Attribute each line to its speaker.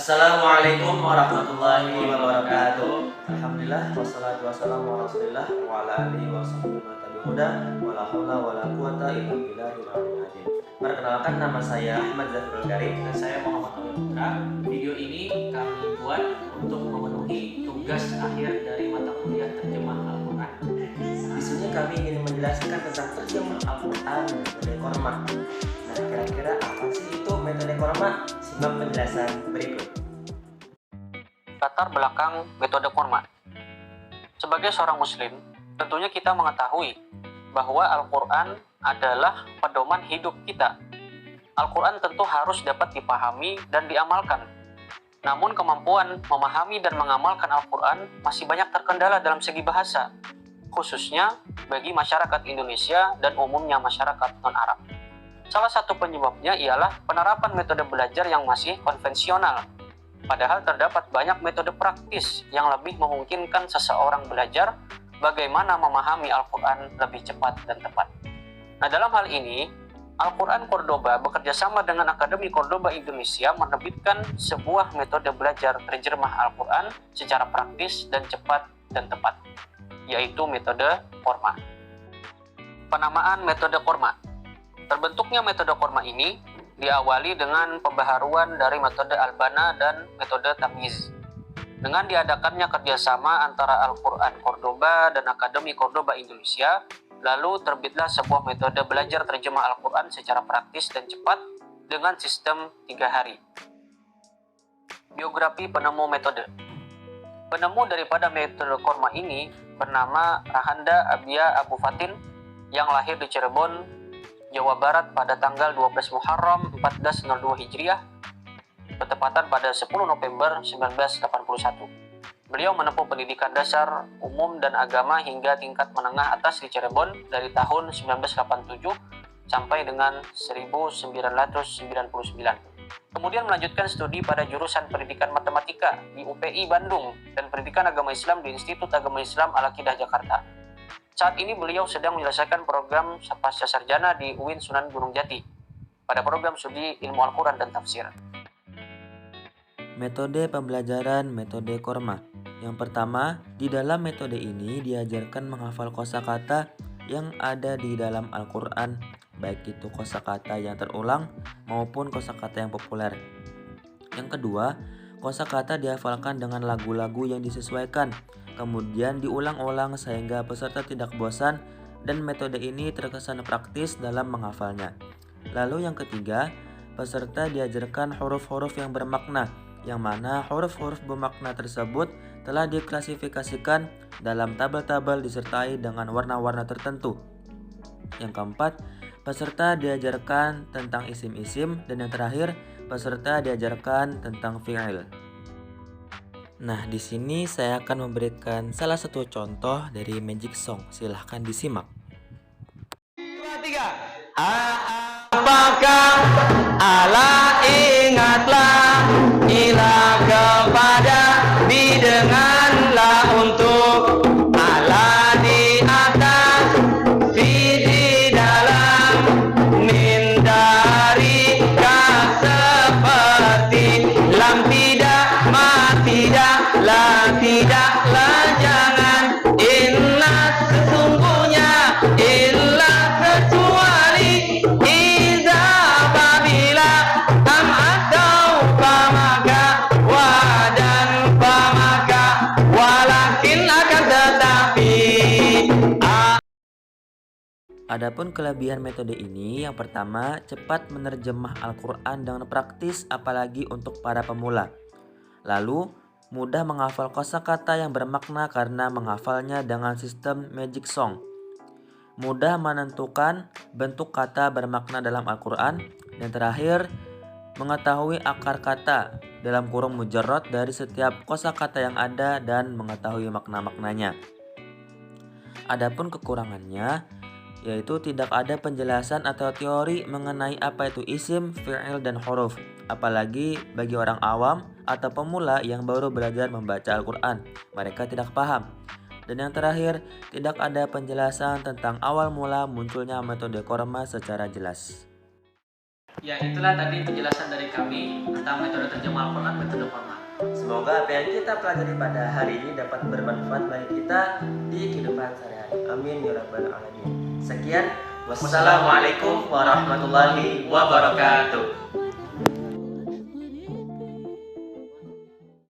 Speaker 1: Assalamualaikum warahmatullahi wabarakatuh. Alhamdulillah wassalatu wassalamu ala Rasulillah wa ala alihi washabbihi wa tabi'uda wa la haula wa la quwata illa billahil aliyyil azim. Perkenalkan, nama saya Ahmad Zafrul Karim
Speaker 2: Dan saya Muhammad Amin Putra. Video ini kami buat untuk memenuhi tugas akhir dari mata kuliah terjemah Al-Quran.
Speaker 1: Di sini kami ingin menjelaskan tentang terjemah Al-Quran metode Qorma. Nah, kira-kira apa sih itu metode Qorma? Simak penjelasan berikut.
Speaker 2: Latar belakang metode Qorma. Sebagai seorang muslim, tentunya kita mengetahui bahwa Al-Quran adalah pedoman hidup kita. Al-Quran tentu harus dapat dipahami dan diamalkan. Namun kemampuan memahami dan mengamalkan Al-Quran masih banyak terkendala dalam segi bahasa, khususnya bagi masyarakat Indonesia dan umumnya masyarakat non-Arab. Salah satu penyebabnya ialah penerapan metode belajar yang masih konvensional. Padahal terdapat banyak metode praktis yang lebih memungkinkan seseorang belajar bagaimana memahami Al-Quran lebih cepat dan tepat. Nah, dalam hal ini, Al-Quran Cordoba bekerjasama dengan Akademi Cordoba Indonesia menerbitkan sebuah metode belajar terjemah Al-Quran secara praktis dan cepat dan tepat, yaitu metode Qorma. Penamaan metode Qorma. Terbentuknya metode Qorma ini diawali dengan pembaharuan dari metode Al-Bana dan metode Tamyiz. Dengan diadakannya kerjasama antara Al-Quran Cordoba dan Akademi Cordoba Indonesia, lalu terbitlah sebuah metode belajar terjemah Al-Quran secara praktis dan cepat dengan sistem 3 hari. Biografi penemu metode. Penemu daripada metode Qorma ini bernama Rahanda Abia Abu Fatin yang lahir di Cirebon, Jawa Barat pada tanggal 12 Muharram 1402 Hijriah, bertepatan pada 10 November 1981. Beliau menempuh pendidikan dasar, umum, dan agama hingga tingkat menengah atas di Cirebon dari tahun 1987 sampai dengan 1999. Kemudian melanjutkan studi pada jurusan pendidikan matematika di UPI Bandung dan pendidikan agama Islam di Institut Agama Islam Al-Aqidah Jakarta. Saat ini beliau sedang menyelesaikan program pasca sarjana di UIN Sunan Gunung Jati pada program studi ilmu Al-Quran dan tafsir.
Speaker 1: Metode pembelajaran metode Qorma. Yang pertama, di dalam metode ini diajarkan menghafal kosakata yang ada di dalam Al-Quran, baik itu kosakata yang terulang maupun kosakata yang populer. Yang kedua, kosakata dihafalkan dengan lagu-lagu yang disesuaikan, kemudian diulang-ulang sehingga peserta tidak bosan dan metode ini terkesan praktis dalam menghafalnya. Lalu yang ketiga, peserta diajarkan huruf-huruf yang bermakna, yang mana huruf-huruf bermakna tersebut telah diklasifikasikan dalam tabel-tabel disertai dengan warna-warna tertentu. Yang keempat, peserta diajarkan tentang isim-isim, dan yang terakhir, peserta diajarkan tentang fi'il. Nah, di sini saya akan memberikan salah satu contoh dari Magic Song. Silahkan disimak.
Speaker 3: 2, 3. Apakah Allah ingatlah ila kepada didenganlah untuk Allah di atas di dalam min dari seperti lam tidak ma tidak la tidaklah jangan inna sesungguhnya illa kecuali iza apabila am atau pamaka wa dan pamaka walakin akan tetapi.
Speaker 1: Adapun kelebihan metode ini, yang pertama, cepat menerjemah Al-Quran dengan praktis apalagi untuk para pemula. Lalu, mudah menghafal kosakata yang bermakna karena menghafalnya dengan sistem Magic Song. Mudah menentukan bentuk kata bermakna dalam Al-Quran. Dan terakhir, mengetahui akar kata dalam kurung mujarrad dari setiap kosakata yang ada dan mengetahui makna-maknanya. Adapun kekurangannya, yaitu tidak ada penjelasan atau teori mengenai apa itu isim, fi'il, dan huruf, apalagi bagi orang awam atau pemula yang baru belajar membaca Al-Quran. Mereka tidak paham. Dan yang terakhir, tidak ada penjelasan tentang awal mula munculnya metode Qorma secara jelas.
Speaker 2: Ya, itulah tadi penjelasan dari kami tentang metode terjemah Al-Quran, metode Qorma.
Speaker 1: Semoga apa yang kita pelajari pada hari ini dapat bermanfaat bagi kita di kehidupan sehari-hari. Amin ya rabbal alamin. Sekian, wassalamualaikum warahmatullahi wabarakatuh.